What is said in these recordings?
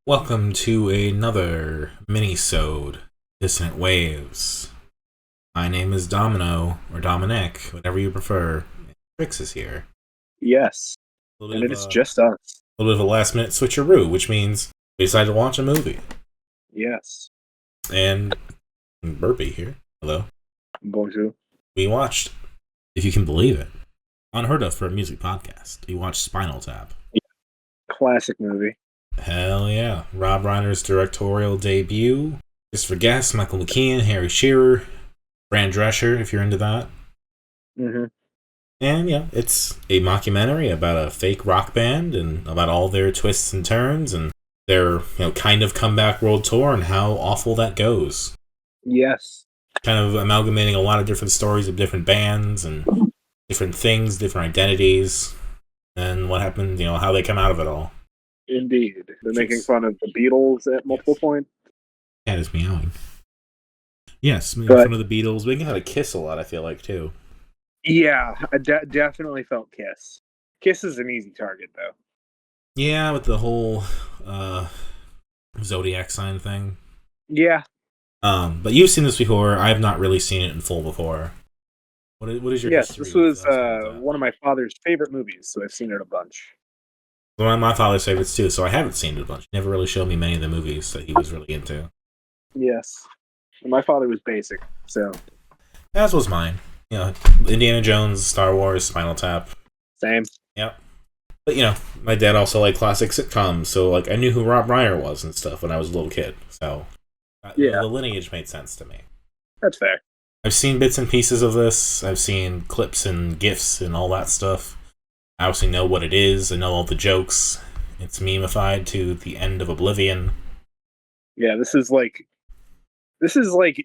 Welcome to another Minisode, Dissonant Waves. My name is Domino, or Dominic, whatever you prefer. Trix is here. Yes, A and little it bit is of just us. a little bit of a last minute switcheroo, which means we decided to watch a movie. Yes. And Burpee here. Hello. Bonjour. We watched, if you can believe it, unheard of for a music podcast. We watched Spinal Tap. Classic movie. Hell yeah. Rob Reiner's directorial debut. Just for guests, Michael McKean, Harry Shearer, Fran Drescher, if you're into that. Mm-hmm. And yeah, it's a mockumentary about a fake rock band and about all their twists and turns and their kind of comeback world tour and how awful that goes. Yes. Kind of amalgamating a lot of different stories of different bands and different things, different identities, and what happened, how they come out of it all. Indeed. They're making fun of the Beatles at multiple points. Cat is meowing. Yes, making fun of the Beatles. Making fun of Kiss a lot, I feel like, too. Yeah, I definitely felt Kiss. Kiss is an easy target, though. Yeah, with the whole zodiac sign thing. Yeah. But you've seen this before. I've not really seen it in full before. What is your history? Yes, this was one of my father's favorite movies, so I've seen it a bunch. One of my father's favorites, too, so I haven't seen it a bunch. He never really showed me many of the movies that he was really into. Yes. And my father was basic, so... As was mine. Indiana Jones, Star Wars, Spinal Tap. Same. Yep. But, my dad also liked classic sitcoms, so, I knew who Rob Reiner was and stuff when I was a little kid, so... the lineage made sense to me. That's fair. I've seen bits and pieces of this. I've seen clips and GIFs and all that stuff. I obviously know what it is. I know all the jokes. It's memeified to the end of oblivion. Yeah, this is like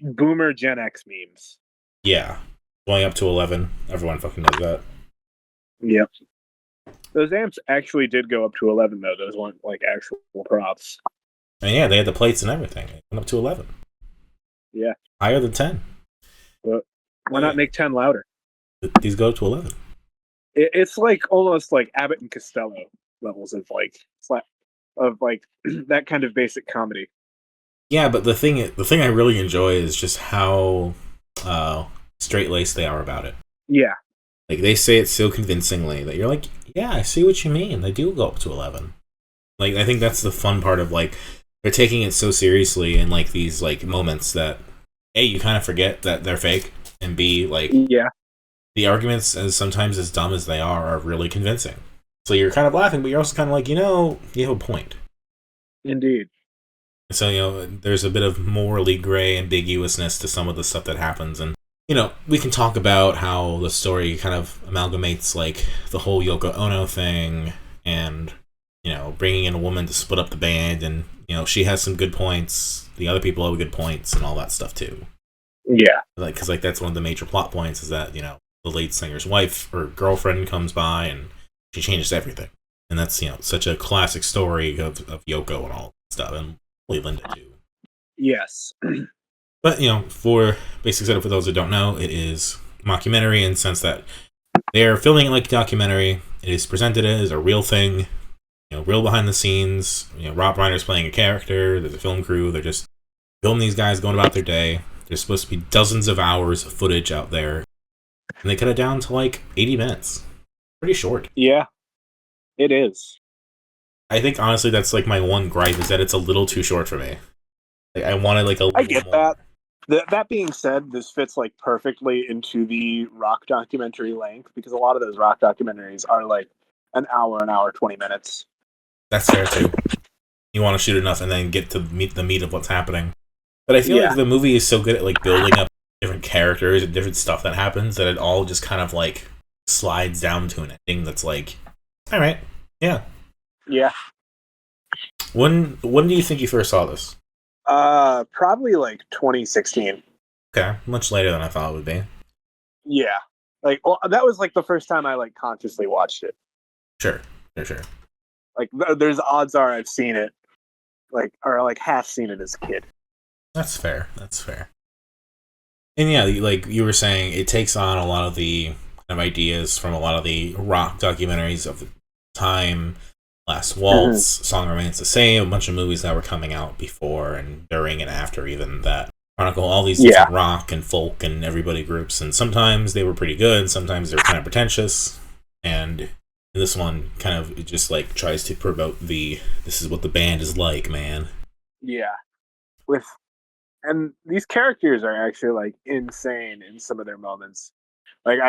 boomer Gen X memes. Yeah. Going up to 11. Everyone fucking knows that. Yep. Those amps actually did go up to 11, though. Those weren't, actual props. And yeah, they had the plates and everything. It went up to 11. Yeah. Higher than 10. But why not make 10 louder? These go up to 11. It's almost like Abbott and Costello levels of that kind of basic comedy. Yeah, but the thing I really enjoy is just how straight-laced they are about it. Yeah. They say it so convincingly that you're like, yeah, I see what you mean. They do go up to 11. I think that's the fun part of, they're taking it so seriously in, these, moments that, A, you kind of forget that they're fake, and B, yeah. The arguments, sometimes as dumb as they are really convincing. So you're kind of laughing, but you're also kind of you have a point. Indeed. So, there's a bit of morally gray ambiguousness to some of the stuff that happens, and, we can talk about how the story kind of amalgamates, the whole Yoko Ono thing, and, bringing in a woman to split up the band, and, she has some good points, the other people have good points, and all that stuff, too. Yeah. Because, that's one of the major plot points, is that, the lead singer's wife or girlfriend comes by, and she changes everything. And that's, such a classic story of Yoko and all that stuff, and Linda, too. Yes. But, for basic setup, for those that don't know, it is a mockumentary in the sense that they're filming it like a documentary. It is presented as a real thing, real behind the scenes. Rob Reiner's playing a character. There's a film crew. They're just filming these guys going about their day. There's supposed to be dozens of hours of footage out there. And they cut it down to 80 minutes. Pretty short. Yeah, it is. I think, honestly, that's my one gripe, is that it's a little too short for me. I wanted a little I get more. That being said, this fits perfectly into the rock documentary length, because a lot of those rock documentaries are an hour 20 minutes. That's fair too. You want to shoot enough and then get to the meat of what's happening. But I feel like the movie is so good at building up different characters and different stuff that happens that it all just kind of slides down to an ending that's all right, yeah. Yeah. When do you think you first saw this? Probably 2016. Okay, much later than I thought it would be. Yeah. That was the first time I consciously watched it. Sure. There's odds are I've seen it, or half seen it as a kid. That's fair. And yeah, you were saying, it takes on a lot of the kind of ideas from a lot of the rock documentaries of the time. Last Waltz, Song Remains the Same, a bunch of movies that were coming out before and during and after even that chronicle all these different rock and folk and everybody groups, and sometimes they were pretty good, sometimes they were kind of pretentious, and this one kind of just like tries to promote this is what the band is like, man. Yeah. And these characters are actually like insane in some of their moments. Like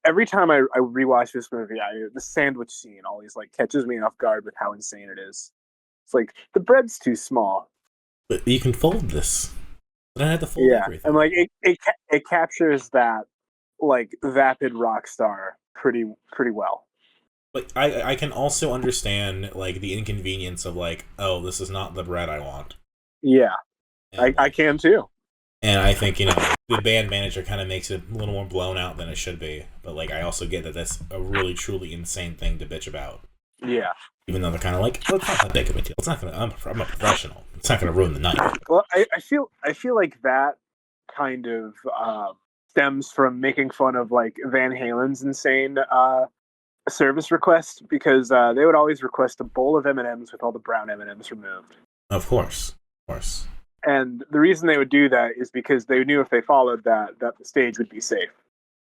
every time I rewatch this movie, the sandwich scene always like catches me off guard with how insane it is. It's like the bread's too small, but you can fold this. But I had to fold everything. And like it captures that like vapid rock star pretty well. But I can also understand like the inconvenience of like, oh, this is not the bread I want. Yeah, I can too. And I think, the band manager kind of makes it a little more blown out than it should be. But, like, I also get that that's a really, truly insane thing to bitch about. Yeah. Even though they're kind of like, well, it's not that big of a deal. It's not gonna. I'm a professional. It's not gonna ruin the night. Well, I feel like that kind of stems from making fun of like Van Halen's insane service request, because they would always request a bowl of M&Ms with all the brown M&Ms removed. Of course. And the reason they would do that is because they knew if they followed that the stage would be safe.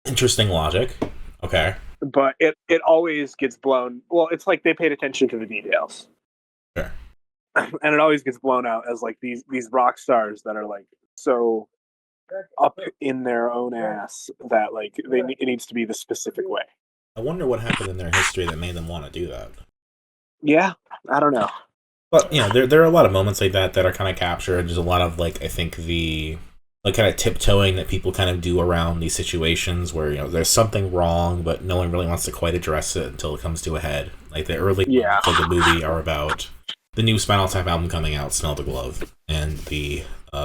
Interesting logic. Okay. But it always gets blown. Well, it's like they paid attention to the details. Sure. And it always gets blown out as like these rock stars that are like so up in their own ass that like it needs to be the specific way. I wonder what happened in their history that made them want to do that. Yeah, I don't know. But, there are a lot of moments like that are kind of captured. There's a lot of, like, I think the, like, kind of tiptoeing that people kind of do around these situations where, there's something wrong, but no one really wants to quite address it until it comes to a head. Like, the early moments of the movie are about the new Spinal Tap album coming out, Smell the Glove, and the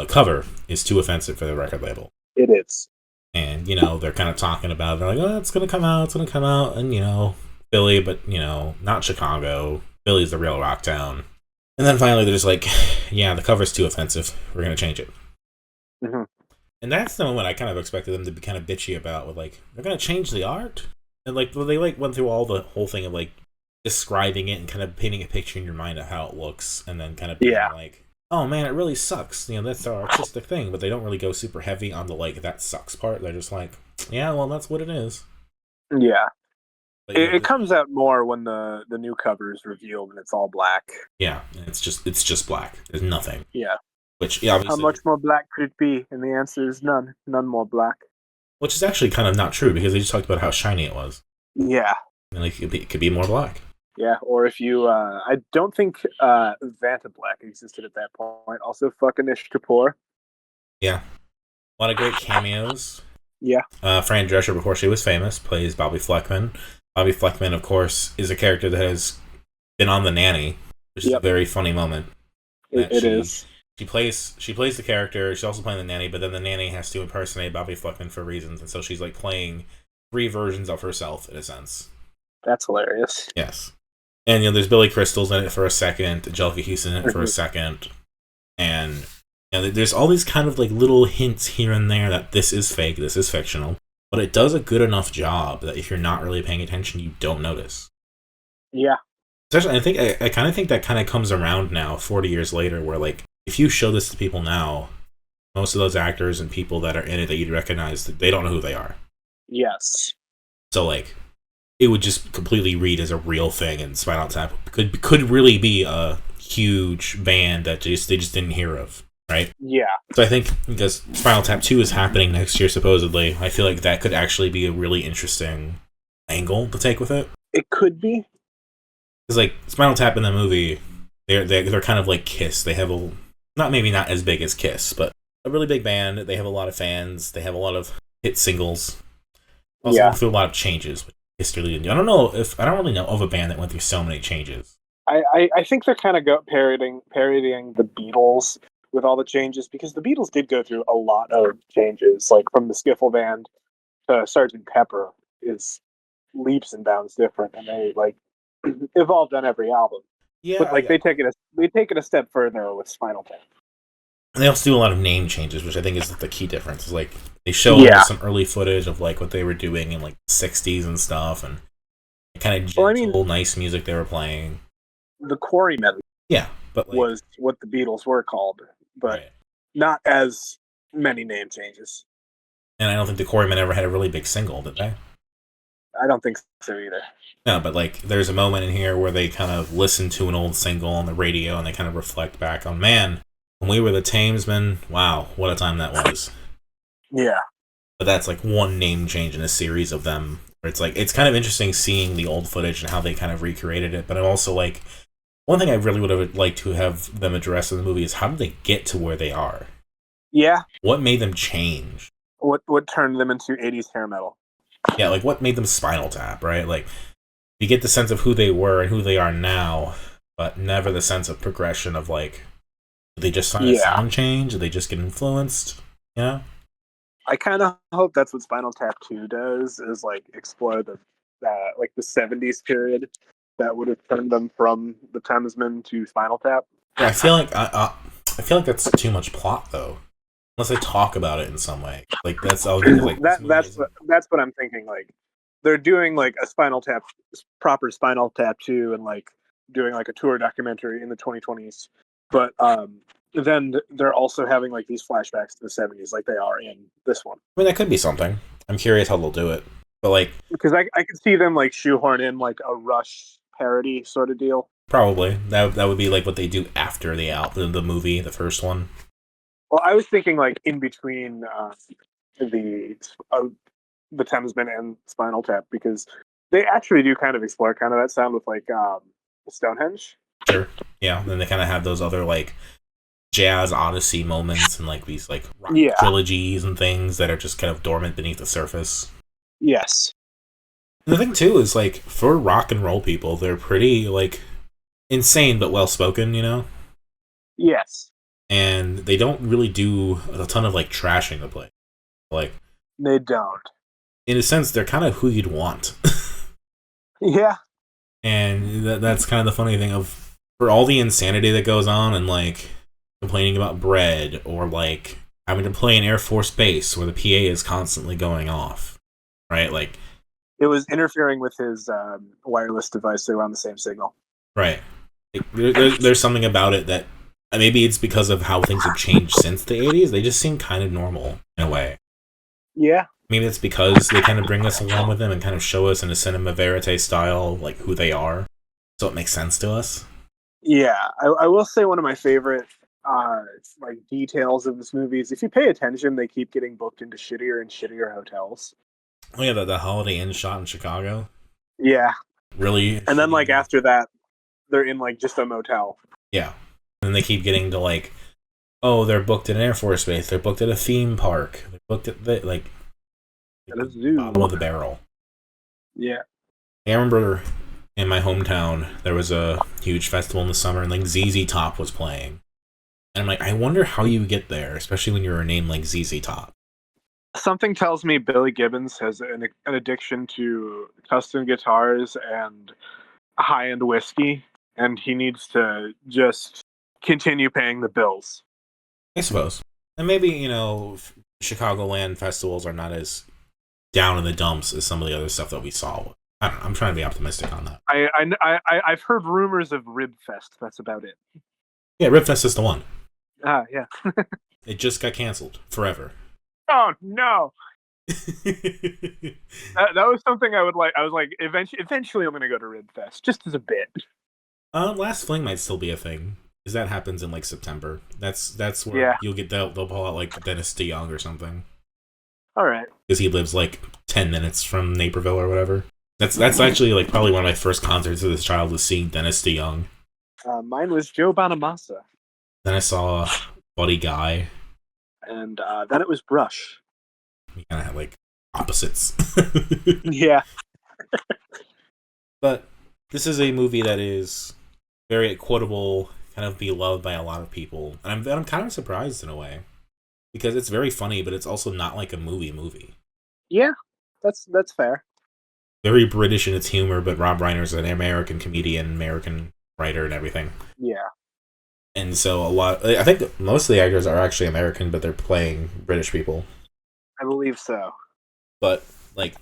cover is too offensive for the record label. It is. And, they're kind of talking about it. They're like, oh, it's going to come out, and, Philly, but, not Chicago. Philly's the real rock town. And then finally they're just like, yeah, the cover's too offensive. We're going to change it. Mm-hmm. And that's the moment I kind of expected them to be kind of bitchy about, with like, they're going to change the art? And like, they like went through the whole thing of like describing it and kind of painting a picture in your mind of how it looks, and then kind of being like, oh man, it really sucks. That's our artistic thing, but they don't really go super heavy on the like, that sucks part. They're just like, yeah, well, that's what it is. Yeah. It comes out more when the new cover is revealed and it's all black. Yeah, and it's just black. There's nothing. Yeah. Which, yeah, how much more black could it be? And the answer is none. None more black. Which is actually kind of not true, because they just talked about how shiny it was. Yeah. And like, it could be more black. Yeah, or if you, I don't think Vanta Black existed at that point. Also, fucking Ish Kapoor. Yeah. A lot of great cameos. Yeah. Fran Drescher, before she was famous, plays Bobby Fleckman. Bobby Fleckman, of course, is a character that has been on The Nanny, which is a very funny moment. It is. She plays the character. She's also playing the nanny, but then the nanny has to impersonate Bobby Fleckman for reasons, and so she's like playing 3 versions of herself in a sense. That's hilarious. Yes, and there's Billy Crystal's in it for a second, Anjelica Houston in it for a second, and there's all these kind of like little hints here and there that this is fake, this is fictional. But it does a good enough job that if you're not really paying attention, you don't notice. Yeah. Especially, I kind of think that kind of comes around now, 40 years later, where like, if you show this to people now, most of those actors and people that are in it that you'd recognize, that they don't know who they are. Yes. So like, it would just completely read as a real thing, and Spinal Tap could really be a huge band that they just didn't hear of. Right? Yeah. So I think because Spinal Tap II is happening next year, supposedly, I feel like that could actually be a really interesting angle to take with it. It could be. Because like Spinal Tap in the movie, they're kind of like Kiss. They have not as big as Kiss, but a really big band. They have a lot of fans. They have a lot of hit singles. Also went through a lot of changes. History. I don't really know of a band that went through so many changes. I think they're kind of parodying the Beatles with all the changes, because the Beatles did go through a lot of changes, like from the Skiffle Band to Sgt. Pepper is leaps and bounds different, and they like evolved on every album. Yeah, but like they take it a step further with Spinal Tap. And they also do a lot of name changes, which I think is the key difference. Is like they show some early footage of like what they were doing in like the 60s and stuff, and kind of gentle, nice music they were playing. the Quarrymen Yeah, but like, was what the Beatles were called, but right. not as many name changes. And I don't think the Quarrymen ever had a really big single, did they? I don't think so either. No, but like, there's a moment in here where they kind of listen to an old single on the radio and they kind of reflect back on, man, when we were the Tamesmen, wow, what a time that was. Yeah. But that's like one name change in a series of them. Where it's like, it's kind of interesting seeing the old footage and how they kind of recreated it. But I'm also like, one thing I really would have liked to have them address in the movie is how did they get to where they are? Yeah. What made them change? What turned them into 80s hair metal? Yeah, like what made them Spinal Tap, right? Like, you get the sense of who they were and who they are now, but never the sense of progression of like, did they just find a sound change? Did they just get influenced? You know? I kind of hope that's what Spinal Tap II does, is like explore the like the 70s period that would have turned them from the Thamesmen to Spinal Tap. Yeah, I feel like I feel like that's too much plot though. Unless they talk about it in some way, like that's all. Like that's what I'm thinking. Like they're doing like a proper Spinal Tap 2, and like doing like a tour documentary in the 2020s. But then they're also having like these flashbacks to the 70s, like they are in this one. I mean, that could be something. I'm curious how they'll do it, but like because I could see them like shoehorn in like a Rush parody sort of deal. Probably that would be like what they do after the movie, the first one. Well, I was thinking like in between the Thamesmen and Spinal Tap, because they actually do kind of explore kind of that sound with like Stonehenge. Sure. Yeah. Then they kind of have those other like jazz odyssey moments and like these like rock trilogies and things that are just kind of dormant beneath the surface. Yes. And the thing too is like for rock and roll people, they're pretty like insane but well spoken, you know? Yes. And they don't really do a ton of like trashing the place. Like they don't. In a sense, they're kind of who you'd want. Yeah. And that's kind of the funny thing of for all the insanity that goes on and like complaining about bread or like having to play an Air Force base where the PA is constantly going off, right? Like it was interfering with his wireless device. They were on the same signal. Right. There's something about it that maybe it's because of how things have changed since the 80s. They just seem kind of normal in a way. Yeah. Maybe it's because they kind of bring us along with them and kind of show us in a cinema verite style, like who they are. So it makes sense to us. Yeah. I will say one of my favorite like details of this movie is if you pay attention, they keep getting booked into shittier and shittier hotels. Oh yeah, the Holiday Inn shot in Chicago. Yeah. Really? And then like after that, they're in like just a motel. Yeah. And they keep getting to like, oh, they're booked at an Air Force base. They're booked at a theme park. They're booked at the bottom of the barrel. Yeah. I remember in my hometown there was a huge festival in the summer and like ZZ Top was playing. And I'm like, I wonder how you get there, especially when you're a name like ZZ Top. Something tells me Billy Gibbons has an addiction to custom guitars and high-end whiskey, and he needs to just continue paying the bills. I suppose. And maybe, you know, Chicagoland festivals are not as down in the dumps as some of the other stuff that we saw. I don't know. I'm trying to be optimistic on that. I've heard rumors of Ribfest. That's about it. Yeah, Ribfest is the one. Yeah. It just got canceled forever. Oh no! that was something I would like. I was like, eventually, I'm going to go to Ribfest just as a bit. Last Fling might still be a thing because that happens in like September. That's where you'll get they'll pull out like Dennis DeYoung or something. All right, because he lives like 10 minutes from Naperville or whatever. That's actually like probably one of my first concerts as a child was seeing Dennis DeYoung. Mine was Joe Bonamassa. Then I saw Buddy Guy. And then it was Brush. We kind of had like opposites. Yeah. But this is a movie that is very quotable, kind of beloved by a lot of people. And I'm kind of surprised in a way. Because it's very funny, but it's also not like a movie. Yeah, that's fair. Very British in its humor, but Rob Reiner is an American comedian, American writer and everything. Yeah. And so I think most of the actors are actually American, but they're playing British people. I believe so. But, like,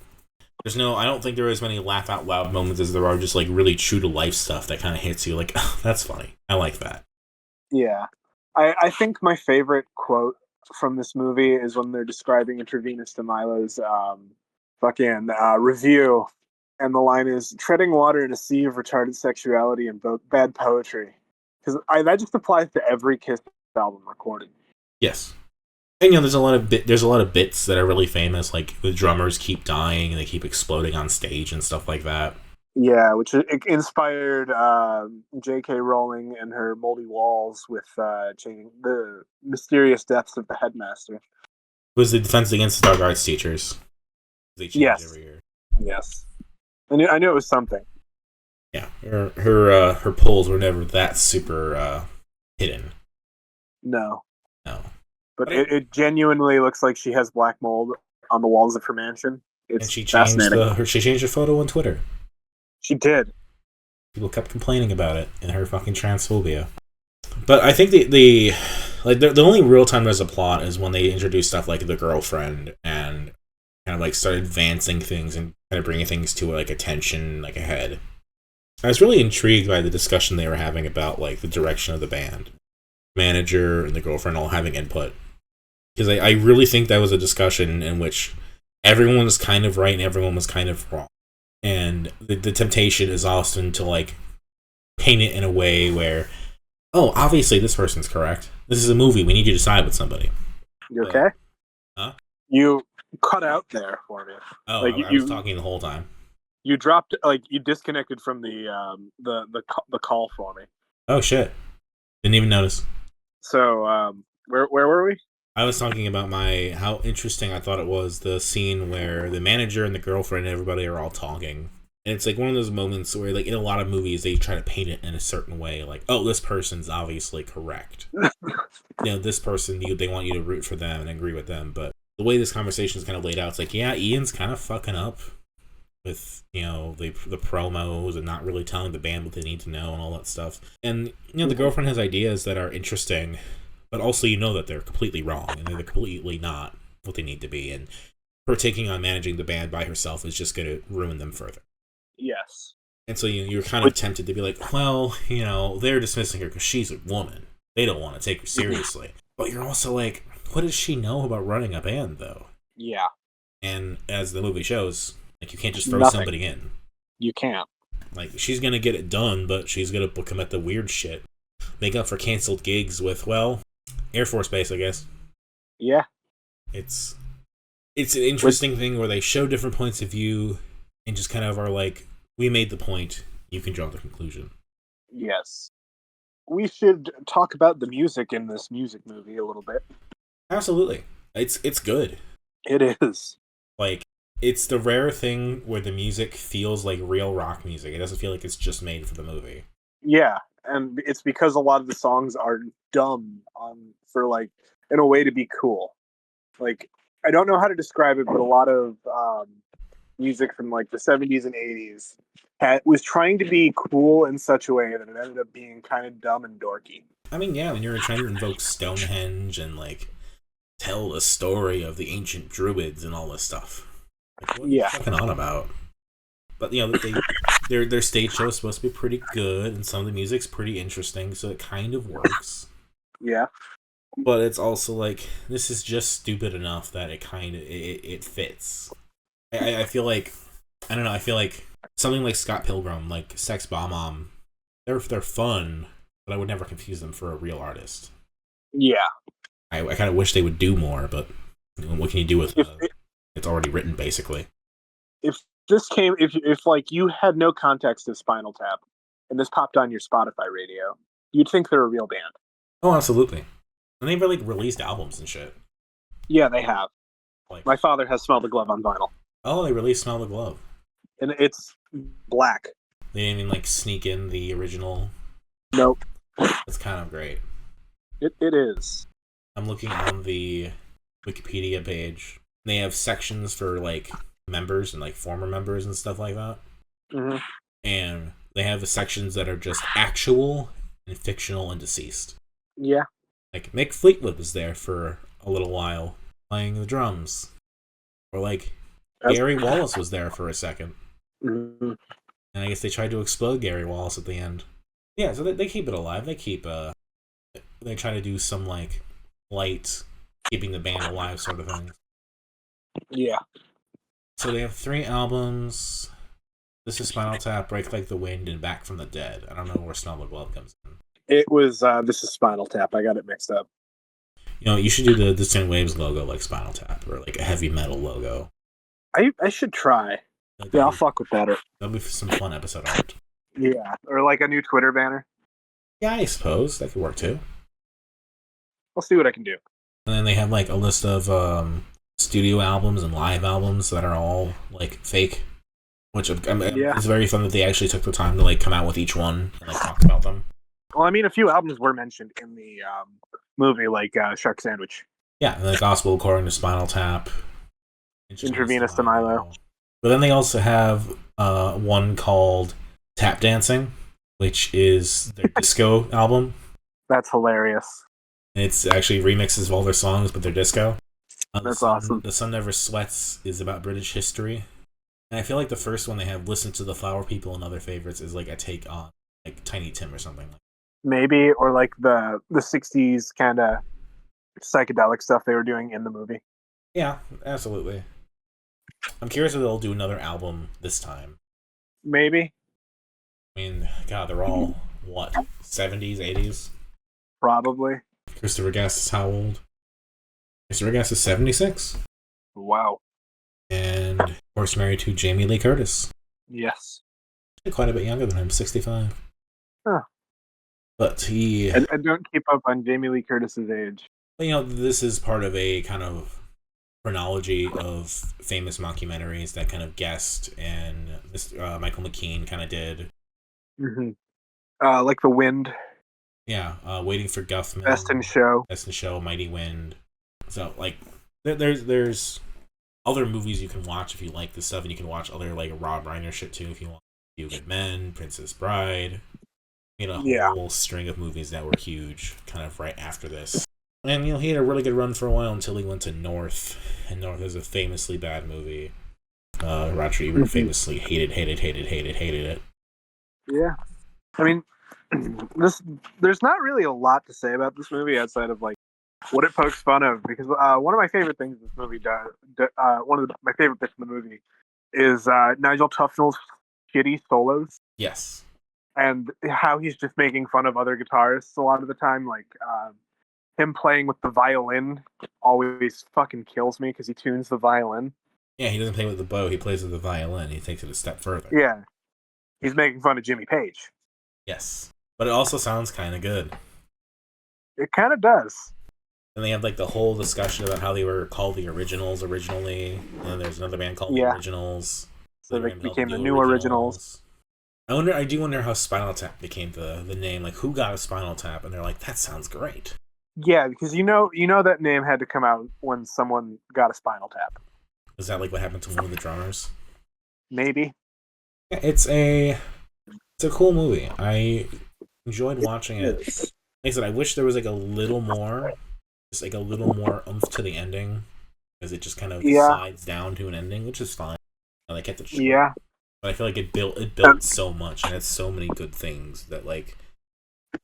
I don't think there are as many laugh out loud moments as there are just like really true to life stuff that kind of hits you like, oh, that's funny. I like that. Yeah. I think my favorite quote from this movie is when they're describing Intravenous de Milo's fucking review, and the line is treading water in a sea of retarded sexuality and bad poetry. Because that just applies to every Kiss album recorded. Yes. And there's a lot of bits that are really famous, like the drummers keep dying and they keep exploding on stage and stuff like that. Yeah, which inspired J.K. Rowling and her moldy walls with changing the mysterious deaths of the headmaster. It was the Defense Against the Dark Arts teachers. They change every year. Yes. I knew it was something. Yeah, her polls were never that super hidden. No. No. But it genuinely looks like she has black mold on the walls of her mansion. It's fascinating. She changed her photo on Twitter. She did. People kept complaining about it and her fucking transphobia. But I think the only real time there's a plot is when they introduce stuff like the girlfriend and kind of like start advancing things and kind of bringing things to like attention like ahead. I was really intrigued by the discussion they were having about like the direction of the band, manager and the girlfriend all having input, because I really think that was a discussion in which everyone was kind of right and everyone was kind of wrong, and the temptation is often to like paint it in a way where, oh, obviously this person's correct. This is a movie. We need you to side with somebody. You okay? Huh? You cut out there for me. Oh, like I was talking the whole time. You dropped, like, you disconnected from the call for me. Oh shit! Didn't even notice. So where were we? I was talking about how interesting I thought it was, the scene where the manager and the girlfriend and everybody are all talking. And it's like one of those moments where, like, in a lot of movies, they try to paint it in a certain way. Like, oh, this person's obviously correct. This person, they want you to root for them and agree with them. But the way this conversation is kind of laid out, it's like, yeah, Ian's kind of fucking up with, the promos and not really telling the band what they need to know and all that stuff. And, the girlfriend has ideas that are interesting, but also that they're completely wrong and they're completely not what they need to be. And her taking on managing the band by herself is just going to ruin them further. Yes. And so you're kind of tempted to be like, well, they're dismissing her because she's a woman. They don't want to take her seriously. But you're also like, what does she know about running a band, though? Yeah. And as the movie shows, like, you can't just throw somebody in. You can't. Like, she's going to get it done, but she's going to commit the weird shit. Make up for canceled gigs with, well, Air Force Base, I guess. Yeah. It's an interesting thing where they show different points of view and just kind of are like, we made the point, you can draw the conclusion. Yes. We should talk about the music in this music movie a little bit. Absolutely. It's good. It is. Like, it's the rare thing where the music feels like real rock music. It doesn't feel like it's just made for the movie. Yeah, and it's because a lot of the songs are dumb for, like, in a way to be cool. Like, I don't know how to describe it, but a lot of music from, like, the 70s and 80s was trying to be cool in such a way that it ended up being kind of dumb and dorky. I mean, yeah, when you're trying to invoke Stonehenge and, like, tell the story of the ancient druids and all this stuff. Like, what are you fucking on about? But, their stage show is supposed to be pretty good, and some of the music's pretty interesting, so it kind of works. Yeah. But it's also like, this is just stupid enough that it fits. I feel like, I don't know, I feel like something like Scott Pilgrim, like Sex Bomb, they're fun, but I would never confuse them for a real artist. Yeah. I kind of wish they would do more, but what can you do with it's already written, basically. If like you had no context of Spinal Tap and this popped on your Spotify radio, you'd think they're a real band. Oh, absolutely. And they've like released albums and shit. Yeah, they have. Like, my father has Smell the Glove on vinyl. Oh, they released Smell the Glove. And it's black. They didn't even like sneak in the original. Nope. That's kind of great. It is. I'm looking on the Wikipedia page. They have sections for like members and like former members and stuff like that. Mm-hmm. And they have the sections that are just actual and fictional and deceased. Yeah. Like Mick Fleetwood was there for a little while playing the drums. Or like Gary Wallace was there for a second. Mm-hmm. And I guess they tried to explode Gary Wallace at the end. Yeah, so they keep it alive. They try to do some, like, light, keeping the band alive sort of thing. Yeah. So they have 3 albums. This is Spinal Tap, Break Like the Wind, and Back from the Dead. I don't know where Smell Like Love comes in. It was, this is Spinal Tap. I got it mixed up. You know, you should do the Dissonant Waves logo like Spinal Tap, or like a heavy metal logo. I should try. Like, Yeah, I'll fuck with that. That'll be some fun episode art. Yeah, or like a new Twitter banner. Yeah, I suppose that could work too. I'll see what I can do. And then they have like a list of studio albums and live albums that are all like fake, which it's very fun that they actually took the time to like come out with each one and like talk about them. Well, I mean, a few albums were mentioned in the movie, like Shark Sandwich. Yeah, and the Gospel According to Spinal Tap, Intravenous to Milo. But then they also have one called Tap Dancing, which is their disco album. That's hilarious. It's actually remixes of all their songs, but they're disco. That's awesome. The Sun Never Sweats is about British history. And I feel like the first one they have, Listen to the Flower People and Other Favorites, is like a take on like Tiny Tim or something. Maybe, or like the 60s kind of psychedelic stuff they were doing in the movie. Yeah, absolutely. I'm curious if they'll do another album this time. Maybe. I mean, God, they're all, what, 70s, 80s? Probably. Christopher Guest is how old? Christopher Guest is 76. Wow. And, of course, married to Jamie Lee Curtis. Yes. Quite a bit younger than him, 65. Huh. But he... I don't keep up on Jamie Lee Curtis's age. You know, this is part of a kind of chronology of famous mockumentaries that kind of Guest and Michael McKean kind of did. Mm-hmm. Like The Wind. Yeah, Waiting for Guffman. Best in Show, Mighty Wind. So, like, there's other movies you can watch if you like this stuff, and you can watch other, like, Rob Reiner shit, too, if you want. Few Good Men, Princess Bride. You know, a whole string of movies that were huge kind of right after this. And, you know, he had a really good run for a while until he went to North. And North is a famously bad movie. Roger Ebert famously hated it. Yeah. I mean, there's not really a lot to say about this movie outside of, like, what it pokes fun of. Because one of my favorite things this movie does, one of my favorite bits in the movie is Nigel Tufnell's shitty solos. Yes. And how he's just making fun of other guitarists a lot of the time. Like, him playing with the violin always fucking kills me because he tunes the violin. Yeah, he doesn't play with the bow, he plays with the violin. He takes it a step further. Yeah. He's making fun of Jimmy Page. Yes. But it also sounds kind of good. It kind of does. And they have, like, the whole discussion about how they were called the Originals originally. And then there's another band called the Originals. So they became the New Originals. I do wonder how Spinal Tap became the name. Like, who got a Spinal Tap? And they're like, that sounds great. Yeah, because you know that name had to come out when someone got a Spinal Tap. Is that like what happened to one of the drummers? Maybe. Yeah, it's a cool movie. I enjoyed watching it. Like I said, I wish there was like a little more oomph to the ending, because it just kind of slides down to an ending, which is fine. And they kept it short. Yeah. But I feel like it built so much and had so many good things that, like,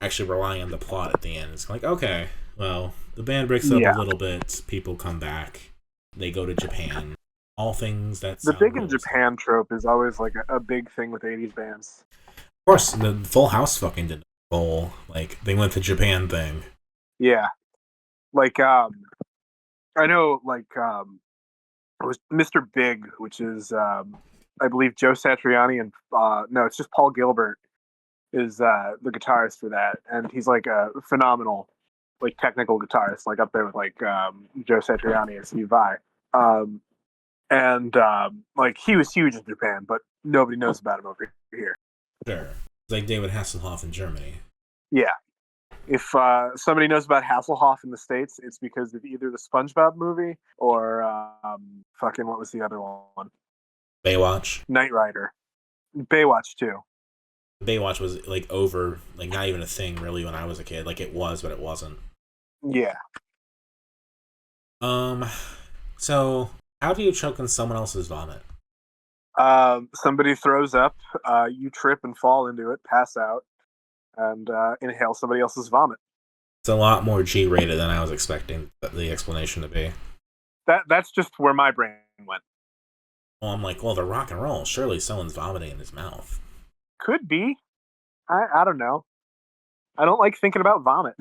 actually relying on the plot at the end, it's like, okay, well, the band breaks up a little bit, people come back, they go to Japan, all things that the big in Japan trope is always like a big thing with 80s bands. Of course, the Full House fucking did the whole, like, they went to Japan thing. Yeah. Like, I know, like, it was Mr. Big, which is, I believe Joe Satriani and, no, it's just Paul Gilbert is the guitarist for that. And he's, like, a phenomenal, like, technical guitarist, like, up there with, like, Joe Satriani and Steve Vai. Like, he was huge in Japan, but nobody knows about him over here. Sure. It's like David Hasselhoff in Germany. Yeah. If somebody knows about Hasselhoff in the States, it's because of either the SpongeBob movie or fucking what was the other one? Baywatch. Knight Rider. Baywatch too. Baywatch was like over, like not even a thing really when I was a kid. Like it was, but it wasn't. Yeah. So How do you choke on someone else's vomit? Somebody throws up, you trip and fall into it, pass out, and inhale somebody else's vomit. It's a lot more G-rated than I was expecting the explanation to be. That's just where my brain went. Well, I'm like, well, they're rock and roll. Surely someone's vomiting in his mouth. Could be. I don't know. I don't like thinking about vomit.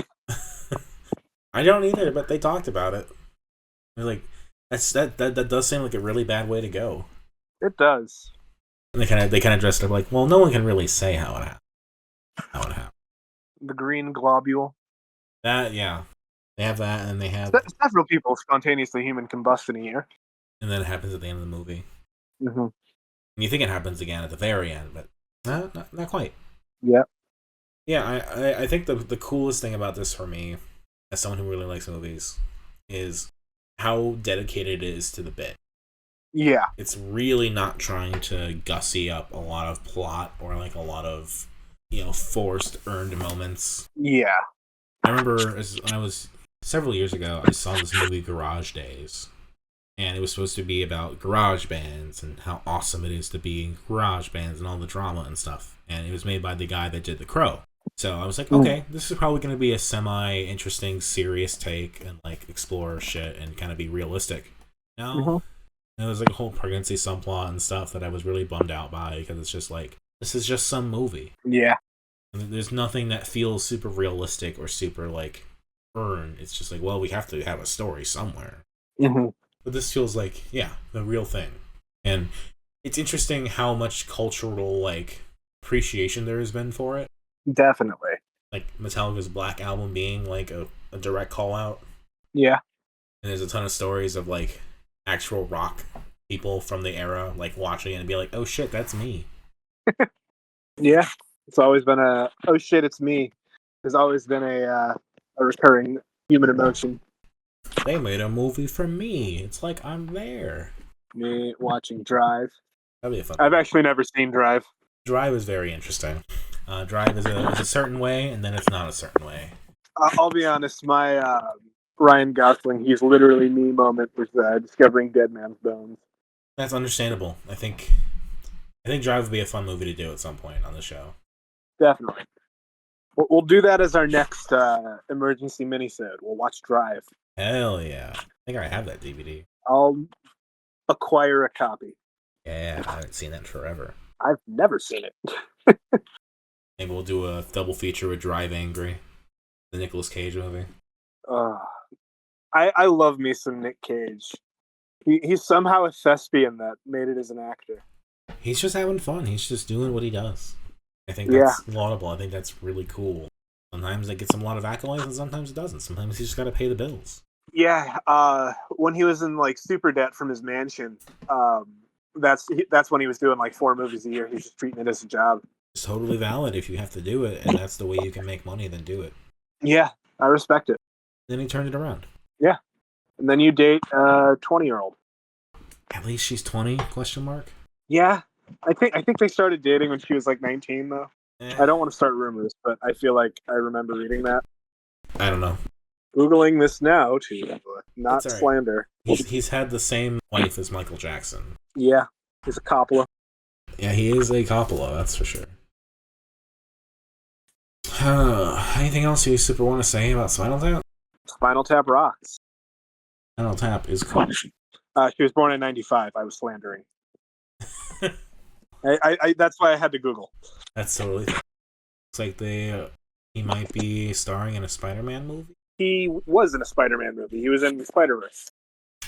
I don't either, but they talked about it. They're like, that does seem like a really bad way to go. It does. And they kind of dressed up like, well, no one can really say how it happened. The green globule. That, yeah. They have that, and they have... Several people spontaneously human combust in a year. And then it happens at the end of the movie. Mm-hmm. And you think it happens again at the very end, but not quite. Yeah. Yeah, I think the coolest thing about this for me, as someone who really likes movies, is how dedicated it is to the bit. Yeah. It's really not trying to gussy up a lot of plot or like a lot of, forced, earned moments. Yeah. I remember when I was several years ago, I saw this movie Garage Days. And it was supposed to be about garage bands and how awesome it is to be in garage bands and all the drama and stuff. And it was made by the guy that did The Crow. So I was like, okay, this is probably going to be a semi-interesting, serious take and like explore shit and kind of be realistic. No, it was like a whole pregnancy subplot and stuff that I was really bummed out by because it's just like, this is just some movie. Yeah. And there's nothing that feels super realistic or super like earned. It's just like, well, we have to have a story somewhere. Mm-hmm. But this feels like, the real thing. And it's interesting how much cultural, like, appreciation there has been for it. Definitely. Like, Metallica's Black Album being, like, a direct call-out. Yeah. And there's a ton of stories of, like, actual rock people from the era, like, watching it and be like, oh shit, that's me. Yeah. It's always been oh shit, it's me. There's always been a recurring human emotion. They made a movie for me. It's like I'm there. Me watching Drive. That'd be a fun. I've actually never seen Drive. Drive is very interesting. Drive is a certain way, and then it's not a certain way. I'll be honest. My Ryan Gosling, he's literally me moment was discovering Dead Man's Bones. That's understandable. I think Drive would be a fun movie to do at some point on the show. Definitely. We'll do that as our next emergency minisode. We'll watch Drive. Hell yeah. I think I have that DVD. I'll acquire a copy. Yeah, I haven't seen that in forever. I've never seen it. Maybe we'll do a double feature with Drive Angry, the Nicolas Cage movie. I love me some Nick Cage. He's somehow a thespian that made it as an actor. He's just having fun. He's just doing what he does. I think that's laudable. I think that's really cool. Sometimes it gets him a lot of accolades, and sometimes it doesn't. Sometimes he's just got to pay the bills. Yeah, when he was in like super debt from his mansion, that's when he was doing like 4 movies a year. He's just treating it as a job. It's totally valid if you have to do it, and that's the way you can make money. Then do it. Yeah, I respect it. Then he turned it around. Yeah, and then you date a 20-year-old. At least she's 20? ? Yeah, I think they started dating when she was like 19 though. I don't want to start rumors, but I feel like I remember reading that. I don't know. Googling this now to not slander. He's had the same wife as Michael Jackson. Yeah, he's a Coppola. Yeah, he is a Coppola, that's for sure. Anything else you super want to say about Spinal Tap? Spinal Tap rocks. Spinal Tap is cool. She was born in 95. I was slandering. I that's why I had to Google. That's totally fine. Looks like he might be starring in a Spider-Man movie. He was in a Spider-Man movie. He was in the Spider-Verse.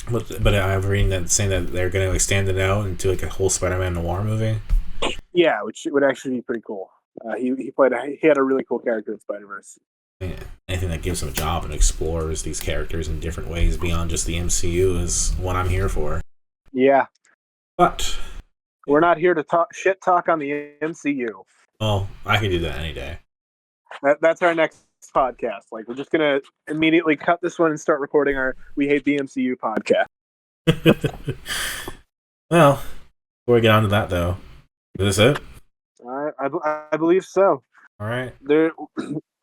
But I'm reading that saying that they're going to extend it out into like a whole Spider-Man noir movie. Yeah, which would actually be pretty cool. He had a really cool character in Spider-Verse. Yeah, anything that gives him a job and explores these characters in different ways beyond just the MCU is what I'm here for. Yeah, but we're not here to talk on the MCU. Oh, I can do that any day. That's our next podcast. Like, we're just gonna immediately cut this one and start recording our We Hate the MCU podcast. Well, before we get on to that, though, is this it? I believe so. All right.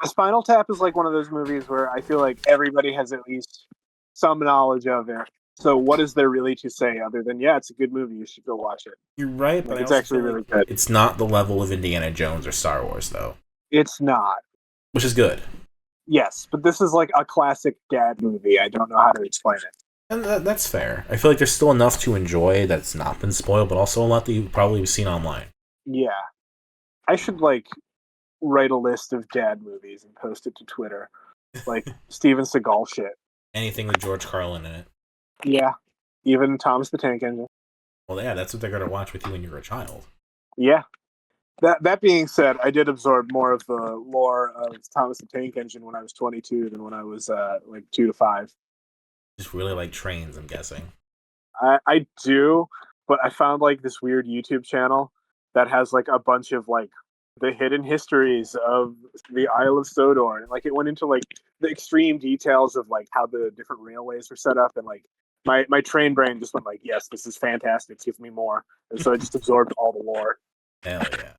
Spinal Tap is like one of those movies where I feel like everybody has at least some knowledge of it, So what is there really to say other than, yeah, it's a good movie, you should go watch it. You're right, but Like, I it's also actually feel really like good. it's not the level of Indiana Jones or Star Wars, though. It's not. Which is good. Yes, but this is like a classic dad movie. I don't know how to explain it. And that's fair. I feel like there's still enough to enjoy that's not been spoiled, but also a lot that you've probably seen online. Yeah. I should, like, write a list of dad movies and post it to Twitter. Like, Steven Seagal shit. Anything with George Carlin in it. Yeah. Even Thomas the Tank Engine. Well, yeah, that's what they're going to watch with you when you're a child. Yeah. That being said, I did absorb more of the lore of Thomas the Tank Engine when I was 22 than when I was, like, 2 to 5. Just really like trains, I'm guessing. I do, but I found, like, this weird YouTube channel that has, like, a bunch of, like, the hidden histories of the Isle of Sodor. And, like, it went into, like, the extreme details of, like, how the different railways were set up. And, like, my train brain just went, like, yes, this is fantastic. Give me more. And so I just absorbed all the lore. Hell yeah.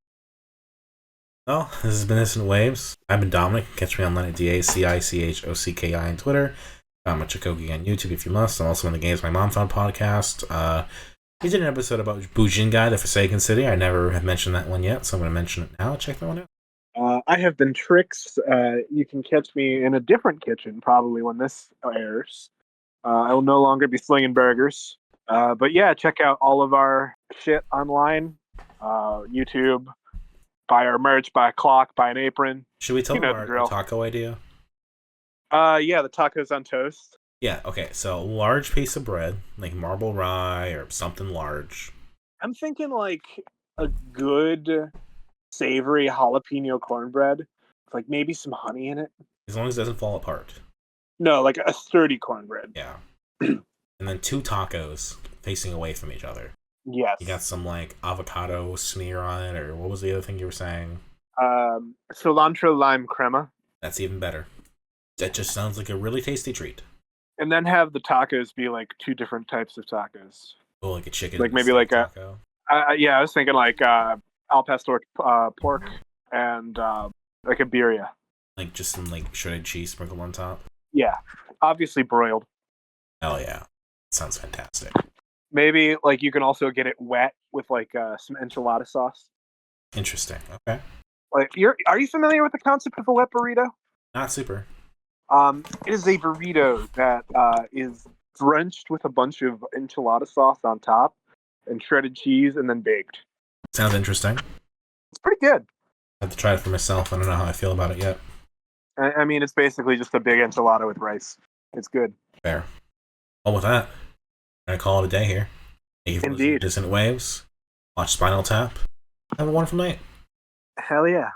Well, this has been Dissonant Waves. I've been Dominic. Catch me online at DACICHOCKI on Twitter. I'm a Chikogi on YouTube if you must. I'm also in the Games My Mom Found podcast. We did an episode about Bujingai, the Forsaken City. I never have mentioned that one yet, so I'm going to mention it now. Check that one out. I have been Trix. You can catch me in a different kitchen probably when this airs. I will no longer be slinging burgers. But yeah, check out all of our shit online. YouTube. Buy our merch, buy a clock, buy an apron. Should we tell them the our taco idea? Yeah, the tacos on toast. Yeah, okay, so a large piece of bread, like marble rye or something large. I'm thinking like a good savory jalapeno cornbread with like maybe some honey in it. As long as it doesn't fall apart. No, like a sturdy cornbread. Yeah. And then 2 tacos facing away from each other. Yes. You got some like avocado smear on it, or what was the other thing you were saying? Cilantro lime crema. That's even better. That just sounds like a really tasty treat. And then have the tacos be like 2 different types of tacos. Oh, like a chicken, like maybe like taco. Yeah, I was thinking like al pastor pork and like a birria. Like just some like shredded cheese sprinkled on top. Yeah, obviously broiled. Hell yeah, sounds fantastic. Maybe like you can also get it wet with like some enchilada sauce. Interesting. Okay. Like, are you familiar with the concept of a wet burrito? Not super. It is a burrito that is drenched with a bunch of enchilada sauce on top and shredded cheese and then baked. Sounds interesting. It's pretty good. I have to try it for myself. I don't know how I feel about it yet. I mean, it's basically just a big enchilada with rice. It's good. Fair. Well, with that, I'm going to call it a day here. Thank you for listening to Dissonant Waves. Watch Spinal Tap. Have a wonderful night. Hell yeah.